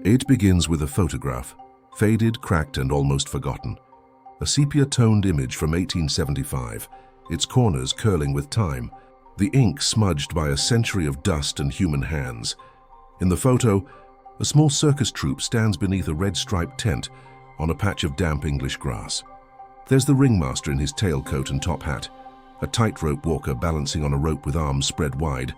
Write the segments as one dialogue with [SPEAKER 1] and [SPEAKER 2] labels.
[SPEAKER 1] It begins with a photograph, faded, cracked, and almost forgotten. A sepia-toned image from 1875, its corners curling with time, the ink smudged by a century of dust and human hands. In the photo, a small circus troupe stands beneath a red-striped tent on a patch of damp English grass. There's the ringmaster in his tailcoat and top hat, a tightrope walker balancing on a rope with arms spread wide,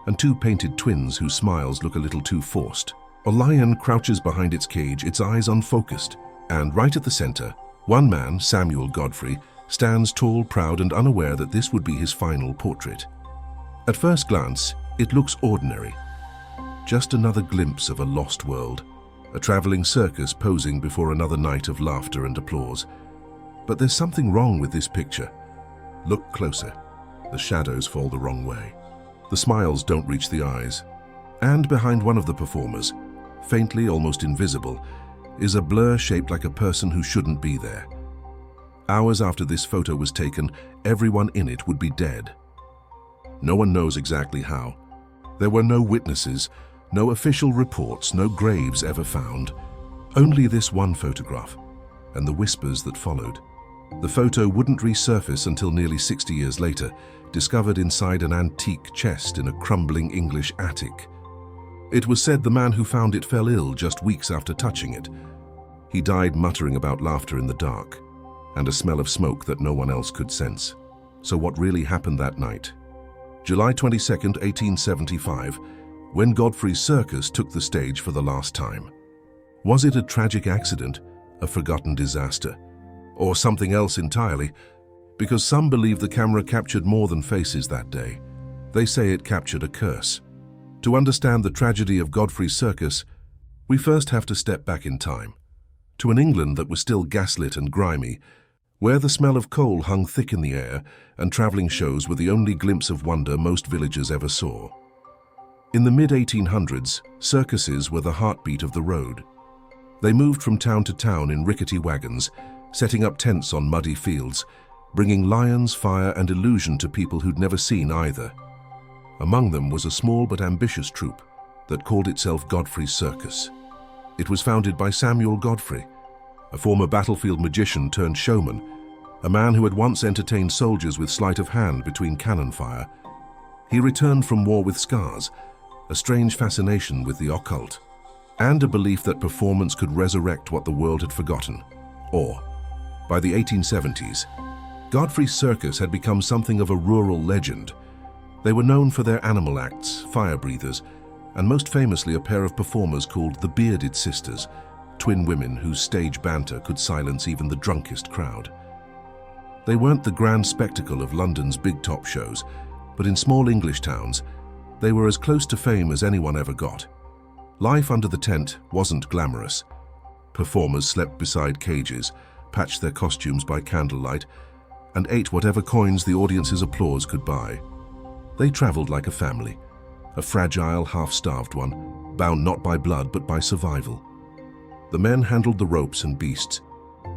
[SPEAKER 1] and two painted twins whose smiles look a little too forced. A lion crouches behind its cage, its eyes unfocused, and right at the center, one man, Godfrey, stands tall, proud, and unaware that this would be his final portrait. At first glance, it looks ordinary. Just another glimpse of a lost world, a traveling circus posing before another night of laughter and applause. But there's something wrong with this picture. Look closer. The shadows fall the wrong way. The smiles don't reach the eyes. And behind one of the performers, faintly, almost invisible, is a blur shaped like a person who shouldn't be there. Hours after this photo was taken, everyone in it would be dead. No one knows exactly how. There were no witnesses, no official reports, no graves ever found. Only this one photograph, and the whispers that followed. The photo wouldn't resurface until nearly 60 years later, discovered inside an antique chest in a crumbling English attic. It was said the man who found it fell ill just weeks after touching it. He died muttering about laughter in the dark, and a smell of smoke that no one else could sense. So what really happened that night? July 22nd, 1875, when Godfrey's circus took the stage for the last time. Was it a tragic accident, a forgotten disaster, or something else entirely? Because some believe the camera captured more than faces that day. They say it captured a curse. To understand the tragedy of Godfrey's circus, we first have to step back in time, to an England that was still gaslit and grimy, where the smell of coal hung thick in the air and traveling shows were the only glimpse of wonder most villagers ever saw. In the mid-1800s, circuses were the heartbeat of the road. They moved from town to town in rickety wagons, setting up tents on muddy fields, bringing lions, fire, and illusion to people who'd never seen either. Among them was a small but ambitious troupe that called itself Godfrey's Circus. It was founded by Godfrey, a former battlefield magician turned showman, a man who had once entertained soldiers with sleight of hand between cannon fire. He returned from war with scars, a strange fascination with the occult, and a belief that performance could resurrect what the world had forgotten. Or, by the 1870s, Godfrey's Circus had become something of a rural legend. They were known for their animal acts, fire breathers, and most famously a pair of performers called the Bearded Sisters, twin women whose stage banter could silence even the drunkest crowd. They weren't the grand spectacle of London's big top shows, but in small English towns, they were as close to fame as anyone ever got. Life under the tent wasn't glamorous. Performers slept beside cages, patched their costumes by candlelight, and ate whatever coins the audience's applause could buy. They traveled like a family, a fragile, half-starved one, bound not by blood but by survival. The men handled the ropes and beasts.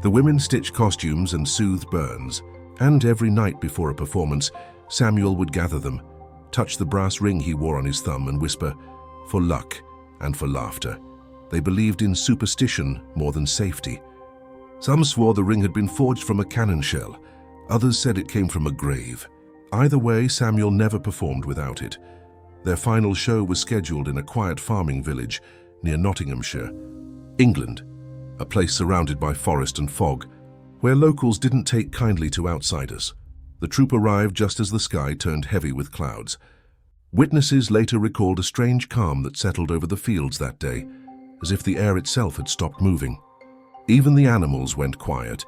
[SPEAKER 1] The women stitched costumes and soothed burns. And every night before a performance, Samuel would gather them, touch the brass ring he wore on his thumb and whisper, "For luck and for laughter." They believed in superstition more than safety. Some swore the ring had been forged from a cannon shell. Others said it came from a grave. Either way, Samuel never performed without it. Their final show was scheduled in a quiet farming village near Nottinghamshire, England, a place surrounded by forest and fog, where locals didn't take kindly to outsiders. The troupe arrived just as the sky turned heavy with clouds. Witnesses later recalled a strange calm that settled over the fields that day, as if the air itself had stopped moving. Even the animals went quiet.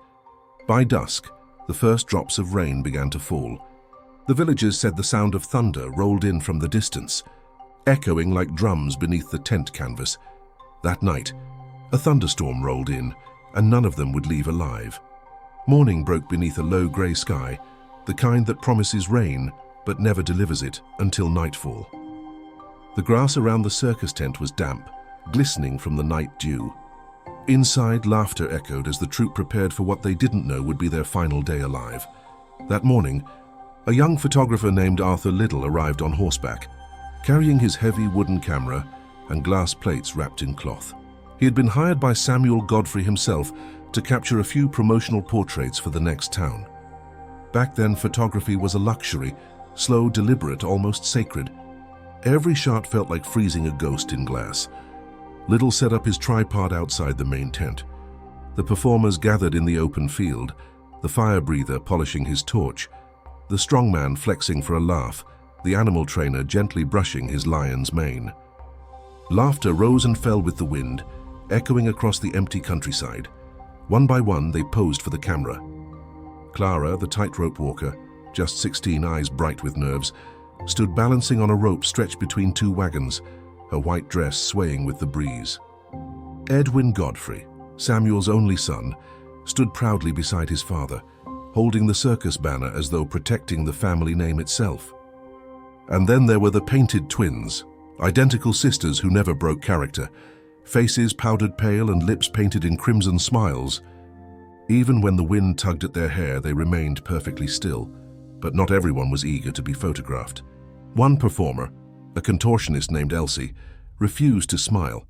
[SPEAKER 1] By dusk, the first drops of rain began to fall. The villagers said the sound of thunder rolled in from the distance, echoing like drums beneath the tent canvas. That night, a thunderstorm rolled in, and none of them would leave alive. Morning broke beneath a low grey sky, the kind that promises rain but never delivers it until nightfall. The grass around the circus tent was damp, glistening from the night dew. Inside, laughter echoed as the troupe prepared for what they didn't know would be their final day alive. That morning, a young photographer named Arthur Liddell arrived on horseback, carrying his heavy wooden camera and glass plates wrapped in cloth. He had been hired by Samuel Godfrey himself to capture a few promotional portraits for the next town. Back then, photography was a luxury, slow, deliberate, almost sacred. Every shot felt like freezing a ghost in glass. Little set up his tripod outside the main tent. The performers gathered in the open field, the fire breather polishing his torch, the strongman flexing for a laugh, the animal trainer gently brushing his lion's mane. Laughter rose and fell with the wind, echoing across the empty countryside. One by one, they posed for the camera. Clara, the tightrope walker, just 16, eyes bright with nerves, stood balancing on a rope stretched between two wagons, her white dress swaying with the breeze. Edwin Godfrey, Samuel's only son, stood proudly beside his father, holding the circus banner as though protecting the family name itself. And then there were the painted twins, identical sisters who never broke character, faces powdered pale and lips painted in crimson smiles. Even when the wind tugged at their hair, they remained perfectly still, but not everyone was eager to be photographed. One performer, a contortionist named Elsie, refused to smile.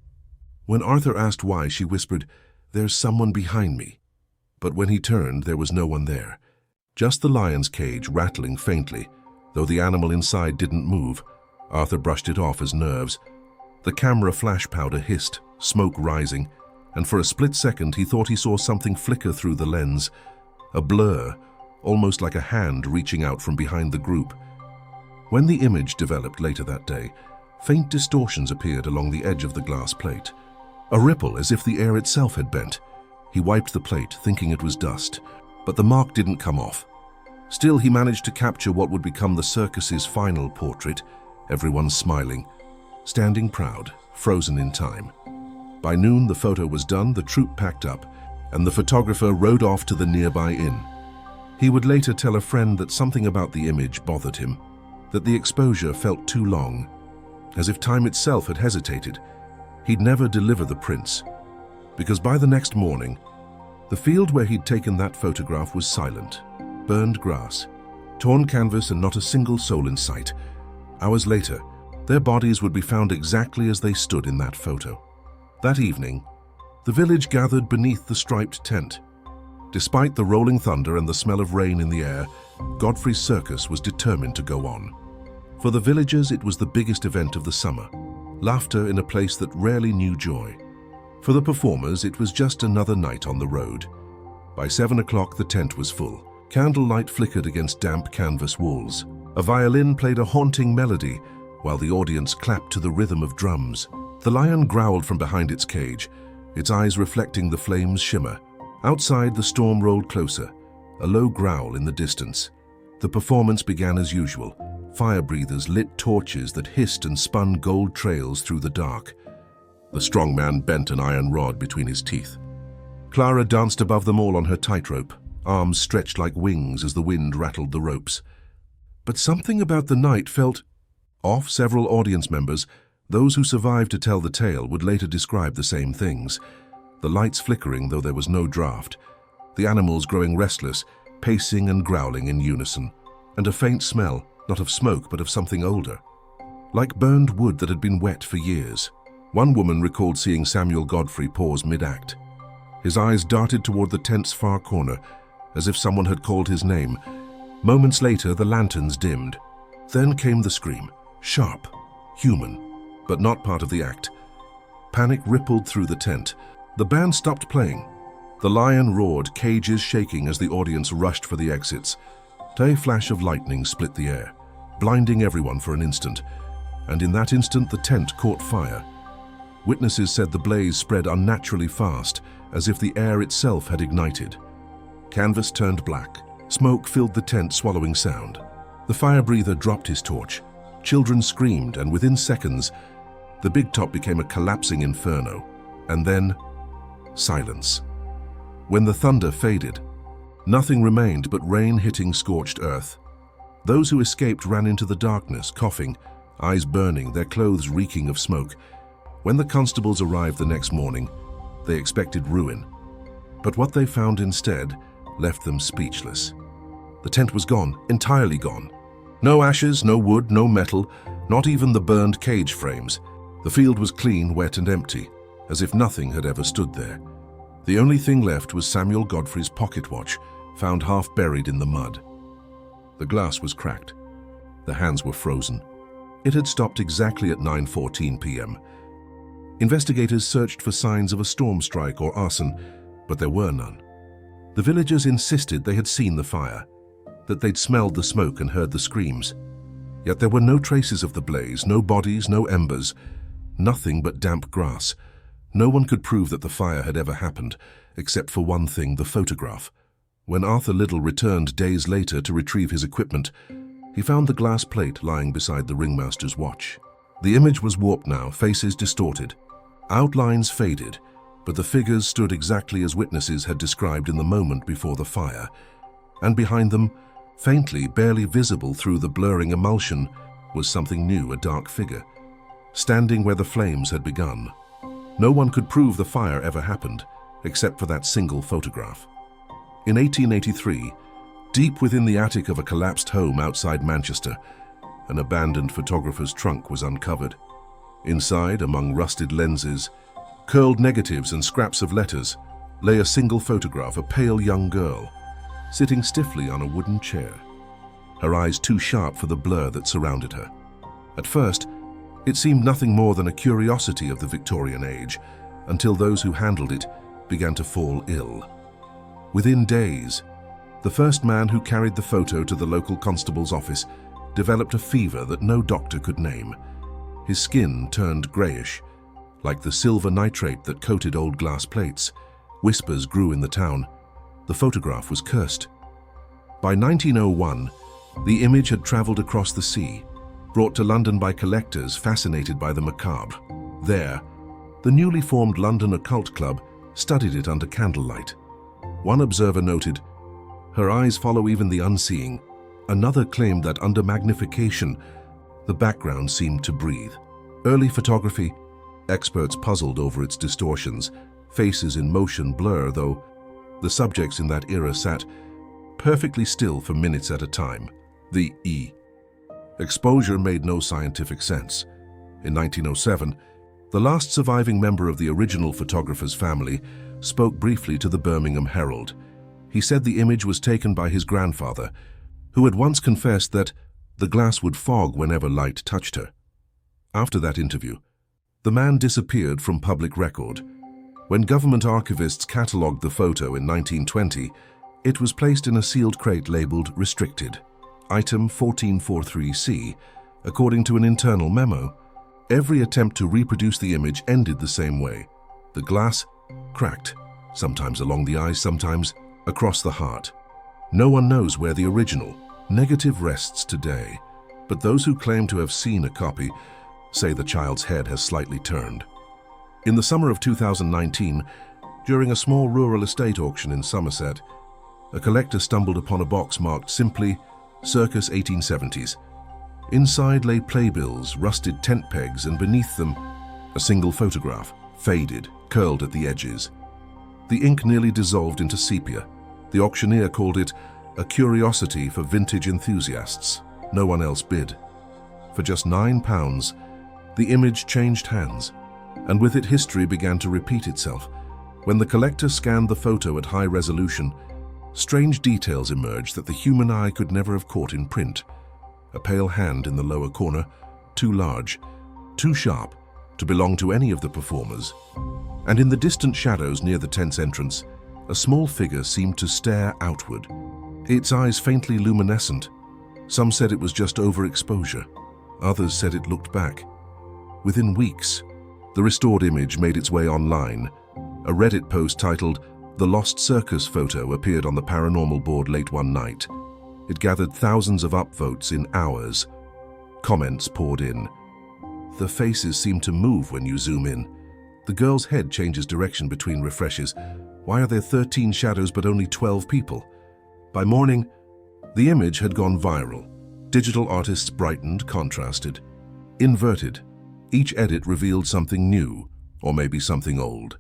[SPEAKER 1] When Arthur asked why, she whispered, "There's someone behind me." But when he turned, there was no one there. Just the lion's cage rattling faintly, though the animal inside didn't move. Arthur brushed it off as nerves. The camera flash powder hissed, smoke rising, and for a split second he thought he saw something flicker through the lens. A blur, almost like a hand reaching out from behind the group. When the image developed later that day, faint distortions appeared along the edge of the glass plate. A ripple as if the air itself had bent. He wiped the plate, thinking it was dust, but the mark didn't come off. Still, he managed to capture what would become the circus's final portrait, everyone smiling, standing proud, frozen in time. By noon, the photo was done, the troupe packed up, and the photographer rode off to the nearby inn. He would later tell a friend that something about the image bothered him, that the exposure felt too long, as if time itself had hesitated. He'd never deliver the prints, because by the next morning, the field where he'd taken that photograph was silent. Burned grass, torn canvas, and not a single soul in sight. Hours later, their bodies would be found exactly as they stood in that photo. That evening, the village gathered beneath the striped tent. Despite the rolling thunder and the smell of rain in the air, Godfrey's circus was determined to go on. For the villagers, it was the biggest event of the summer, laughter in a place that rarely knew joy. For the performers, it was just another night on the road. By 7 o'clock, the tent was full. Candlelight flickered against damp canvas walls. A violin played a haunting melody, while the audience clapped to the rhythm of drums. The lion growled from behind its cage, its eyes reflecting the flames' shimmer. Outside, the storm rolled closer, a low growl in the distance. The performance began as usual. Fire breathers lit torches that hissed and spun gold trails through the dark. The strong man bent an iron rod between his teeth. Clara danced above them all on her tightrope, arms stretched like wings as the wind rattled the ropes. But something about the night felt off. Several audience members, those who survived to tell the tale, would later describe the same things. The lights flickering, though there was no draft. The animals growing restless, pacing and growling in unison. And a faint smell, not of smoke but of something older, like burned wood that had been wet for years. One woman recalled seeing Samuel Godfrey pause mid-act. His eyes darted toward the tent's far corner, as if someone had called his name. Moments later, the lanterns dimmed. Then came the scream, sharp, human, but not part of the act. Panic rippled through the tent. The band stopped playing. The lion roared, cages shaking as the audience rushed for the exits. A flash of lightning split the air, blinding everyone for an instant, and in that instant the tent caught fire. Witnesses said the blaze spread unnaturally fast, as if the air itself had ignited. Canvas turned black. Smoke filled the tent, swallowing sound. The fire breather dropped his torch. Children screamed, and within seconds, the big top became a collapsing inferno. And then, silence. When the thunder faded, nothing remained but rain hitting scorched earth. Those who escaped ran into the darkness, coughing, eyes burning, their clothes reeking of smoke. When the constables arrived the next morning, they expected ruin. But what they found instead left them speechless. The tent was gone, entirely gone. No ashes, no wood, no metal, not even the burned cage frames. The field was clean, wet, and empty. as if nothing had ever stood there. The only thing left was Samuel Godfrey's pocket watch, found half buried in the mud. The glass was cracked. The hands were frozen. It had stopped exactly at 9:14 p.m. Investigators searched for signs of a storm strike or arson, but there were none. The villagers insisted they had seen the fire, that they'd smelled the smoke and heard the screams. Yet there were no traces of the blaze, no bodies, no embers, nothing but damp grass. No one could prove that the fire had ever happened, except for one thing, the photograph. When Arthur Little returned days later to retrieve his equipment, he found the glass plate lying beside the ringmaster's watch. The image was warped now, faces distorted. Outlines faded, but the figures stood exactly as witnesses had described in the moment before the fire. And behind them, faintly, barely visible through the blurring emulsion, was something new, a dark figure, standing where the flames had begun. No one could prove the fire ever happened, except for that single photograph. In 1883, deep within the attic of a collapsed home outside Manchester, an abandoned photographer's trunk was uncovered. Inside, among rusted lenses, curled negatives and scraps of letters, lay a single photograph, a pale young girl, sitting stiffly on a wooden chair, her eyes too sharp for the blur that surrounded her. At first, it seemed nothing more than a curiosity of the Victorian age, until those who handled it began to fall ill. Within days, the first man who carried the photo to the local constable's office developed a fever that no doctor could name. His skin turned grayish, like the silver nitrate that coated old glass plates. Whispers grew in the town. The photograph was cursed. By 1901, the image had traveled across the sea, brought to London by collectors fascinated by the macabre. There, the newly formed London Occult Club studied it under candlelight. One observer noted, "Her eyes follow even the unseeing." Another claimed that under magnification, the background seemed to breathe. Early photography, experts puzzled over its distortions, faces in motion blur, though the subjects in that era sat perfectly still for minutes at a time. The exposure made no scientific sense. In 1907, the last surviving member of the original photographer's family spoke briefly to the Birmingham Herald. He said the image was taken by his grandfather, who had once confessed that the glass would fog whenever light touched her. After that interview, the man disappeared from public record. When government archivists catalogued the photo in 1920, it was placed in a sealed crate labeled Restricted, Item 1443C, according to an internal memo. Every attempt to reproduce the image ended the same way. The glass cracked, sometimes along the eyes, sometimes across the heart. No one knows where the original negative rests today, but those who claim to have seen a copy say the child's head has slightly turned. In the summer of 2019, during a small rural estate auction in Somerset, a collector stumbled upon a box marked simply Circus 1870s. Inside lay playbills, rusted tent pegs, and beneath them, a single photograph, faded, curled at the edges. The ink nearly dissolved into sepia. The auctioneer called it a curiosity for vintage enthusiasts. No one else bid. For just £9, the image changed hands, and with it history began to repeat itself. When the collector scanned the photo at high resolution, strange details emerged that the human eye could never have caught in print. A pale hand in the lower corner, too large, too sharp to belong to any of the performers. And in the distant shadows near the tent's entrance, a small figure seemed to stare outward, its eyes faintly luminescent. Some said it was just overexposure. Others said it looked back. Within weeks, the restored image made its way online. A Reddit post titled "The Lost Circus Photo" appeared on the paranormal board late one night. It gathered thousands of upvotes in hours. Comments poured in. The faces seem to move when you zoom in. The girl's head changes direction between refreshes. Why are there 13 shadows but only 12 people? By morning, the image had gone viral. Digital artists brightened, contrasted, inverted. Each edit revealed something new, or maybe something old.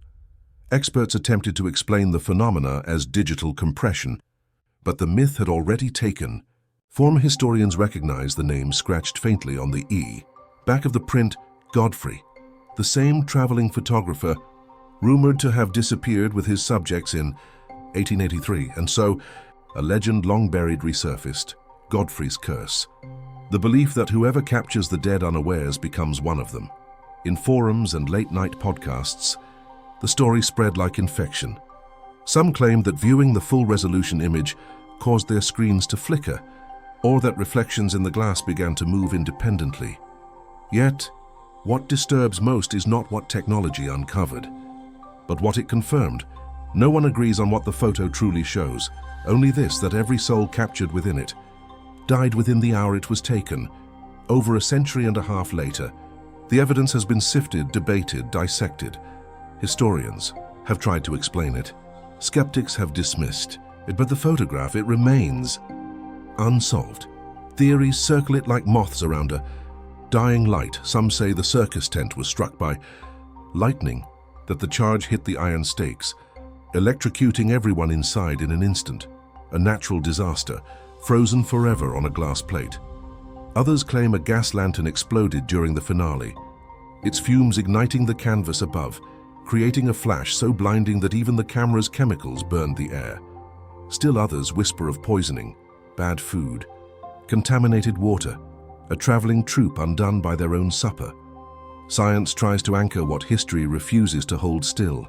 [SPEAKER 1] Experts attempted to explain the phenomena as digital compression, but the myth had already taken. Former historians recognize the name scratched faintly on the E. Back of the print, Godfrey, the same traveling photographer rumored to have disappeared with his subjects in 1883, and so a legend long buried resurfaced, Godfrey's curse. The belief that whoever captures the dead unawares becomes one of them. In forums and late-night podcasts, the story spread like infection. Some claimed that viewing the full-resolution image caused their screens to flicker, or that reflections in the glass began to move independently. Yet, what disturbs most is not what technology uncovered, but what it confirmed. No one agrees on what the photo truly shows, only this, that every soul captured within it died within the hour it was taken. Over a century and a half later, the evidence has been sifted, debated, dissected. Historians have tried to explain it. Skeptics have dismissed it, but the photograph, it remains unsolved. Theories circle it like moths around a dying light. Some say the circus tent was struck by lightning, that the charge hit the iron stakes, electrocuting everyone inside in an instant. A natural disaster, frozen forever on a glass plate. Others claim a gas lantern exploded during the finale, its fumes igniting the canvas above, creating a flash so blinding that even the camera's chemicals burned the air. Still others whisper of poisoning, bad food, contaminated water, a traveling troupe undone by their own supper. Science tries to anchor what history refuses to hold still.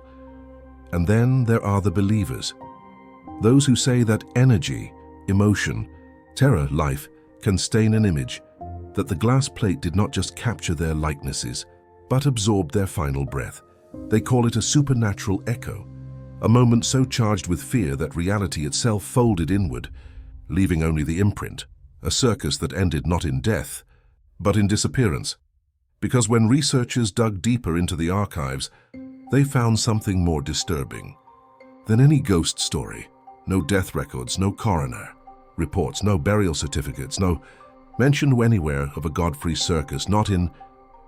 [SPEAKER 1] And then there are the believers. Those who say that energy, emotion, terror, life can stain an image, that the glass plate did not just capture their likenesses, but absorbed their final breath. They call it a supernatural echo, a moment so charged with fear that reality itself folded inward, leaving only the imprint, a circus that ended not in death, but in disappearance. Because when researchers dug deeper into the archives, they found something more disturbing than any ghost story. No death records, no coroner reports, no burial certificates, no mention anywhere of a Godfrey circus, not in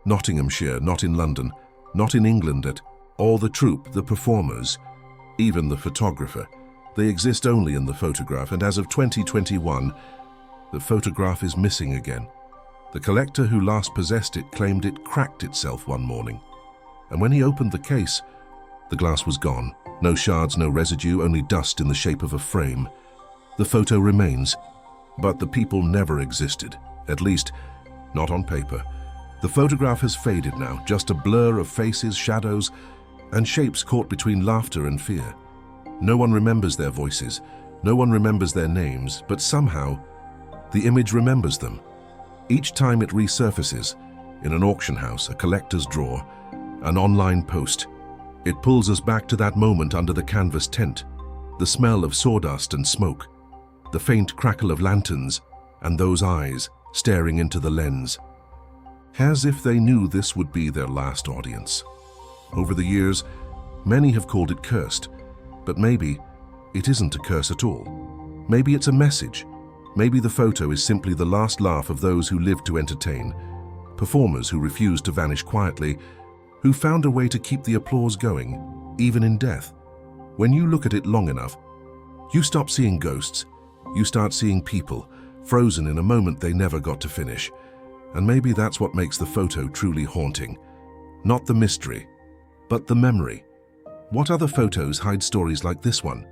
[SPEAKER 1] Nottinghamshire, not in London, not in England at all. The troupe, the performers, even the photographer, they exist only in the photograph, and as of 2021, the photograph is missing again. The collector who last possessed it claimed it cracked itself one morning, and when he opened the case, the glass was gone. No shards, no residue, only dust in the shape of a frame. The photo remains, but the people never existed, at least not on paper. The photograph has faded now, just a blur of faces, shadows, and shapes caught between laughter and fear. No one remembers their voices, no one remembers their names, but somehow the image remembers them. Each time it resurfaces, in an auction house, a collector's drawer, an online post, it pulls us back to that moment under the canvas tent, the smell of sawdust and smoke, the faint crackle of lanterns, and those eyes staring into the lens, as if they knew this would be their last audience. Over the years, many have called it cursed, but maybe it isn't a curse at all. Maybe it's a message. Maybe the photo is simply the last laugh of those who lived to entertain, performers who refused to vanish quietly, who found a way to keep the applause going, even in death. When you look at it long enough, you stop seeing ghosts. You start seeing people, frozen in a moment they never got to finish. And maybe that's what makes the photo truly haunting. Not the mystery, but the memory. What other photos hide stories like this one?